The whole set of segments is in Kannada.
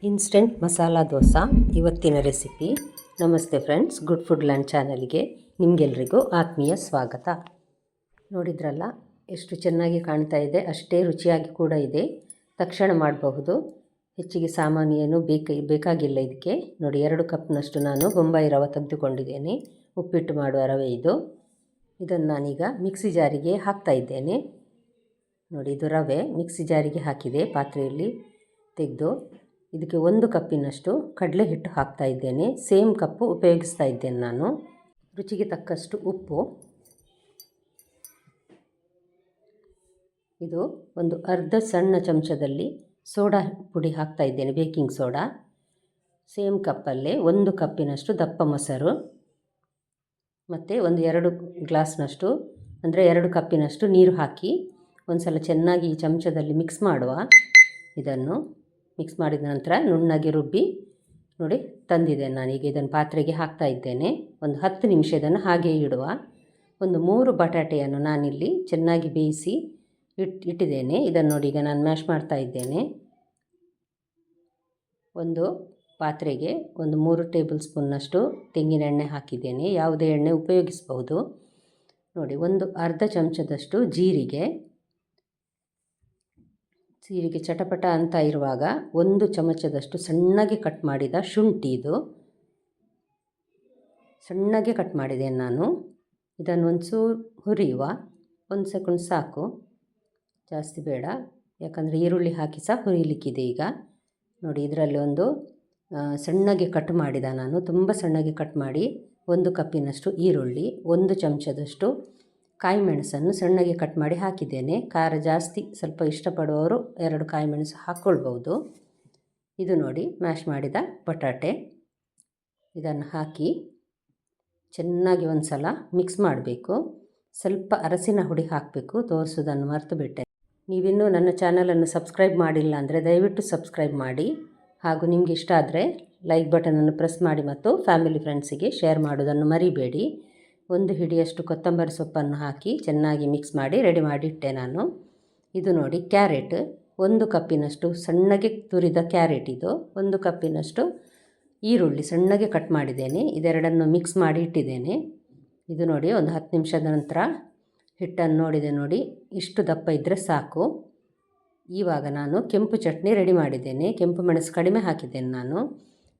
ಇನ್ಸ್ಟೆಂಟ್ ಮಸಾಲ ದೋಸೆ ಇವತ್ತಿನ ರೆಸಿಪಿ. ನಮಸ್ತೆ ಫ್ರೆಂಡ್ಸ್, ಗುಡ್ ಫುಡ್ ಲ್ಯಾಂಡ್ ಚಾನಲ್ಗೆ ನಿಮಗೆಲ್ರಿಗೂ ಆತ್ಮೀಯ ಸ್ವಾಗತ. ನೋಡಿದ್ರಲ್ಲ ಎಷ್ಟು ಚೆನ್ನಾಗಿ ಕಾಣ್ತಾ ಇದೆ, ಅಷ್ಟೇ ರುಚಿಯಾಗಿ ಕೂಡ ಇದೆ. ತಕ್ಷಣ ಮಾಡಬಹುದು, ಹೆಚ್ಚಿಗೆ ಸಾಮಾನು ಏನು ಬೇಕಾಗಿಲ್ಲ ಇದಕ್ಕೆ. ನೋಡಿ, 2 ಕಪ್ನಷ್ಟು ನಾನು ಬೊಂಬಾಯಿ ರವೆ ತೆಗೆದುಕೊಂಡಿದ್ದೇನೆ. ಉಪ್ಪಿಟ್ಟು ಮಾಡುವ ರವೆ ಇದು. ಇದನ್ನು ನಾನೀಗ ಮಿಕ್ಸಿ ಜಾರಿಗೆ ಹಾಕ್ತಾ ಇದ್ದೇನೆ. ನೋಡಿ, ಇದು ರವೆ ಮಿಕ್ಸಿ ಜಾರಿಗೆ ಹಾಕಿದೆ ಪಾತ್ರೆಯಲ್ಲಿ ತೆಗೆದು. ಇದಕ್ಕೆ 1 ಕಪ್ಪಿನಷ್ಟು ಕಡಲೆ ಹಿಟ್ಟು ಹಾಕ್ತಾ ಇದ್ದೇನೆ. ಸೇಮ್ ಕಪ್ಪು ಉಪಯೋಗಿಸ್ತಾ ಇದ್ದೇನೆ ನಾನು. ರುಚಿಗೆ ತಕ್ಕಷ್ಟು ಉಪ್ಪು. ಇದು ಒಂದು ಅರ್ಧ ಸಣ್ಣ ಚಮಚದಲ್ಲಿ ಸೋಡಾ ಪುಡಿ ಹಾಕ್ತಾ ಇದ್ದೇನೆ, ಬೇಕಿಂಗ್ ಸೋಡಾ. ಸೇಮ್ ಕಪ್ಪಲ್ಲೇ 1 ಕಪ್ಪಿನಷ್ಟು ದಪ್ಪ ಮೊಸರು, ಮತ್ತು ಒಂದು 2 ಗ್ಲಾಸ್ನಷ್ಟು ಅಂದರೆ 2 ಕಪ್ಪಿನಷ್ಟು ನೀರು ಹಾಕಿ ಒಂದು ಸಲ ಚೆನ್ನಾಗಿ ಈ ಚಮಚದಲ್ಲಿ ಮಿಕ್ಸ್ ಮಾಡುವ. ಇದನ್ನು ಮಿಕ್ಸ್ ಮಾಡಿದ ನಂತರ ನುಣ್ಣಗೆ ರುಬ್ಬಿ ನೋಡಿ ತಂದಿದ್ದೇನೆ ನಾನೀಗ. ಇದನ್ನು ಪಾತ್ರೆಗೆ ಹಾಕ್ತಾ ಇದ್ದೇನೆ. ಒಂದು 10 ನಿಮಿಷ ಇದನ್ನು ಹಾಗೆ ಇಡುವ. ಒಂದು 3 ಬಟಾಟೆಯನ್ನು ನಾನಿಲ್ಲಿ ಚೆನ್ನಾಗಿ ಬೇಯಿಸಿ ಇಟ್ಟಿದ್ದೇನೆ. ಇದನ್ನು ನೋಡಿ ಈಗ ನಾನು ಮ್ಯಾಶ್ ಮಾಡ್ತಾ ಇದ್ದೇನೆ. ಒಂದು ಪಾತ್ರೆಗೆ ಒಂದು 3 ಟೇಬಲ್ ಸ್ಪೂನ್ನಷ್ಟು ತೆಂಗಿನ ಎಣ್ಣೆ ಹಾಕಿದ್ದೇನೆ. ಯಾವುದೇ ಎಣ್ಣೆ ಉಪಯೋಗಿಸ್ಬೋದು. ನೋಡಿ, ಒಂದು ಅರ್ಧ ಚಮಚದಷ್ಟು ಜೀರಿಗೆ ಚಟಪಟ ಅಂತ ಇರುವಾಗ 1 ಚಮಚದಷ್ಟು ಸಣ್ಣಗೆ ಕಟ್ ಮಾಡಿದ ಶುಂಠಿ, ಇದು ಸಣ್ಣಗೆ ಕಟ್ ಮಾಡಿದ್ದೇನೆ ನಾನು. ಇದನ್ನು ಒಂಚೂರು ಹುರಿಯುವ, 1 ಸೆಕೆಂಡ್ ಸಾಕು, ಜಾಸ್ತಿ ಬೇಡ, ಯಾಕಂದರೆ ಈರುಳ್ಳಿ ಹಾಕಿ ಸಹ ಹುರಿಲಿಕ್ಕಿದೆ ಈಗ. ನೋಡಿ, ಇದರಲ್ಲಿ ಒಂದು ಸಣ್ಣಗೆ ಕಟ್ ಮಾಡಿದ ನಾನು, ತುಂಬ ಸಣ್ಣಗೆ ಕಟ್ ಮಾಡಿ 1 ಕಪ್ಪಿನಷ್ಟು ಈರುಳ್ಳಿ, 1 ಚಮಚದಷ್ಟು ಕಾಯಿ ಮೆಣಸನ್ನು ಸಣ್ಣಗೆ ಕಟ್ ಮಾಡಿ ಹಾಕಿದ್ದೇನೆ. ಖಾರ ಜಾಸ್ತಿ ಸ್ವಲ್ಪ ಇಷ್ಟಪಡುವವರು 2 ಕಾಯಿ ಮೆಣಸು ಹಾಕ್ಕೊಳ್ಬೋದು. ಇದು ನೋಡಿ ಮ್ಯಾಶ್ ಮಾಡಿದ ಬಟಾಟೆ, ಇದನ್ನು ಹಾಕಿ ಚೆನ್ನಾಗಿ ಒಂದು ಸಲ ಮಿಕ್ಸ್ ಮಾಡಬೇಕು. ಸ್ವಲ್ಪ ಅರಸಿನ ಹುಡಿ ಹಾಕಬೇಕು, ತೋರಿಸೋದನ್ನು ಮರೆತು ಬಿಟ್ಟೆ. ನೀವಿನ್ನೂ ನನ್ನ ಚಾನಲನ್ನು ಸಬ್ಸ್ಕ್ರೈಬ್ ಮಾಡಿಲ್ಲ ಅಂದರೆ ದಯವಿಟ್ಟು ಸಬ್ಸ್ಕ್ರೈಬ್ ಮಾಡಿ. ಹಾಗೂ ನಿಮಗೆ ಇಷ್ಟ ಆದರೆ ಲೈಕ್ ಬಟನನ್ನು ಪ್ರೆಸ್ ಮಾಡಿ ಮತ್ತು ಫ್ಯಾಮಿಲಿ ಫ್ರೆಂಡ್ಸಿಗೆ ಶೇರ್ ಮಾಡೋದನ್ನು ಮರಿಬೇಡಿ. 1 ಹಿಡಿಯಷ್ಟು ಕೊತ್ತಂಬರಿ ಸೊಪ್ಪನ್ನು ಹಾಕಿ ಚೆನ್ನಾಗಿ ಮಿಕ್ಸ್ ಮಾಡಿ ರೆಡಿ ಮಾಡಿ ಇಟ್ಟೆ ನಾನು. ಇದು ನೋಡಿ, ಕ್ಯಾರೆಟ್ 1 ಕಪ್ಪಿನಷ್ಟು ಸಣ್ಣಗೆ ತುರಿದ ಕ್ಯಾರೆಟ್ ಇದು. 1 ಕಪ್ಪಿನಷ್ಟು ಈರುಳ್ಳಿ ಸಣ್ಣಗೆ ಕಟ್ ಮಾಡಿದ್ದೇನೆ. ಇದೆರಡನ್ನು ಮಿಕ್ಸ್ ಮಾಡಿ ಇಟ್ಟಿದ್ದೇನೆ. ಇದು ನೋಡಿ, ಒಂದು 10 ನಿಮಿಷದ ನಂತರ ಹಿಟ್ಟನ್ನು ನೋಡಿದೆ ನೋಡಿ, ಇಷ್ಟು ದಪ್ಪ ಇದ್ದರೆ ಸಾಕು. ಇವಾಗ ನಾನು ಕೆಂಪು ಚಟ್ನಿ ರೆಡಿ ಮಾಡಿದ್ದೇನೆ. ಕೆಂಪು ಮೆಣಸು ಕಡಿಮೆ ಹಾಕಿದ್ದೇನೆ ನಾನು.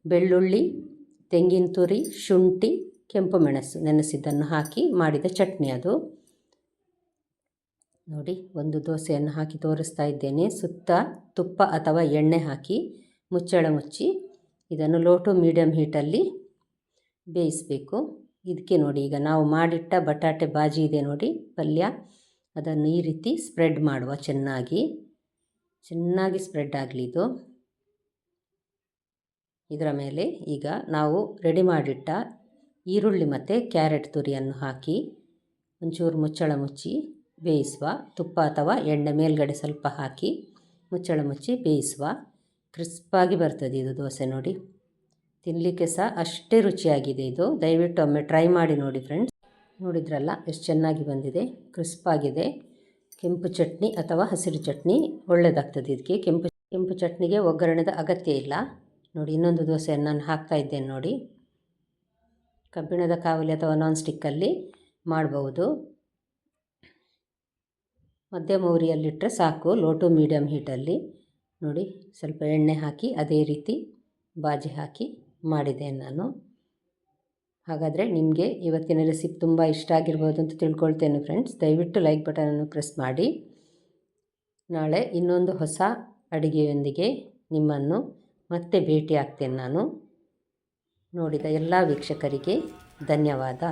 ಬೆಳ್ಳುಳ್ಳಿ, ತೆಂಗಿನ ತುರಿ, ಶುಂಠಿ, ಕೆಂಪು ಮೆಣಸು ನೆನೆಸಿದ್ದನ್ನು ಹಾಕಿ ಮಾಡಿದ ಚಟ್ನಿ ಅದು. ನೋಡಿ, ಒಂದು ದೋಸೆಯನ್ನು ಹಾಕಿ ತೋರಿಸ್ತಾ ಇದ್ದೇನೆ. ಸುತ್ತ ತುಪ್ಪ ಅಥವಾ ಎಣ್ಣೆ ಹಾಕಿ ಮುಚ್ಚಳ ಮುಚ್ಚಿ ಇದನ್ನು ಲೋ ಟು ಮೀಡಿಯಮ್ ಹೀಟಲ್ಲಿ ಬೇಯಿಸಬೇಕು. ಇದಕ್ಕೆ ನೋಡಿ, ಈಗ ನಾವು ಮಾಡಿಟ್ಟ ಬಟಾಟೆ ಬಾಜಿ ಇದೆ ನೋಡಿ, ಪಲ್ಯ, ಅದನ್ನು ಈ ರೀತಿ ಸ್ಪ್ರೆಡ್ ಮಾಡುವ. ಚೆನ್ನಾಗಿ ಸ್ಪ್ರೆಡ್ ಆಗಲಿ ಇದು. ಇದರ ಮೇಲೆ ಈಗ ನಾವು ರೆಡಿ ಮಾಡಿಟ್ಟ ಈರುಳ್ಳಿ ಮತ್ತು ಕ್ಯಾರೆಟ್ ತುರಿಯನ್ನು ಹಾಕಿ ಒಂಚೂರು ಮುಚ್ಚಳ ಮುಚ್ಚಿ ಬೇಯಿಸುವ. ತುಪ್ಪ ಅಥವಾ ಎಣ್ಣೆ ಮೇಲ್ಗಡೆ ಸ್ವಲ್ಪ ಹಾಕಿ ಮುಚ್ಚಳ ಮುಚ್ಚಿ ಬೇಯಿಸುವ. ಕ್ರಿಸ್ಪಾಗಿ ಬರ್ತದೆ ಇದು ದೋಸೆ. ನೋಡಿ, ತಿನ್ನಲಿಕ್ಕೆ ಸಹ ಅಷ್ಟೇ ರುಚಿಯಾಗಿದೆ ಇದು. ದಯವಿಟ್ಟು ಒಮ್ಮೆ ಟ್ರೈ ಮಾಡಿ ನೋಡಿ ಫ್ರೆಂಡ್ಸ್. ನೋಡಿದ್ರಲ್ಲ ಎಷ್ಟು ಚೆನ್ನಾಗಿ ಬಂದಿದೆ, ಕ್ರಿಸ್ಪಾಗಿದೆ. ಕೆಂಪು ಚಟ್ನಿ ಅಥವಾ ಹಸಿರು ಚಟ್ನಿ ಒಳ್ಳೆಯದಾಗ್ತದೆ ಇದಕ್ಕೆ. ಕೆಂಪು ಚಟ್ನಿಗೆ ಒಗ್ಗರಣೆದ ಅಗತ್ಯ ಇಲ್ಲ. ನೋಡಿ, ಇನ್ನೊಂದು ದೋಸೆಯನ್ನು ನಾನು ಹಾಕ್ತಾ ಇದ್ದೇನೆ ನೋಡಿ. ಕಬ್ಬಿಣದ ಕಾವಲಿ ಅಥವಾ ನಾನ್ ಸ್ಟಿಕ್ಕಲ್ಲಿ ಮಾಡಬಹುದು. ಮಧ್ಯಮ ಉರಿಯಲ್ಲಿಟ್ಟರೆ ಸಾಕು, ಲೋ ಟು ಮೀಡಿಯಮ್ ಹೀಟಲ್ಲಿ. ನೋಡಿ, ಸ್ವಲ್ಪ ಎಣ್ಣೆ ಹಾಕಿ ಅದೇ ರೀತಿ ಬಾಜಿ ಹಾಕಿ ಮಾಡಿದ್ದೇನೆ ನಾನು. ಹಾಗಾದರೆ ನಿಮಗೆ ಇವತ್ತಿನ ರೆಸಿಪಿ ತುಂಬ ಇಷ್ಟ ಆಗಿರ್ಬೋದು ಅಂತ ತಿಳ್ಕೊಳ್ತೇನೆ ಫ್ರೆಂಡ್ಸ್. ದಯವಿಟ್ಟು ಲೈಕ್ ಬಟನನ್ನು ಪ್ರೆಸ್ ಮಾಡಿ. ನಾಳೆ ಇನ್ನೊಂದು ಹೊಸ ಅಡುಗೆಯೊಂದಿಗೆ ನಿಮ್ಮನ್ನು ಮತ್ತೆ ಭೇಟಿ ಆಗ್ತೇನೆ ನಾನು. ನೋಡಿದ ಎಲ್ಲ ವೀಕ್ಷಕರಿಗೆ ಧನ್ಯವಾದ.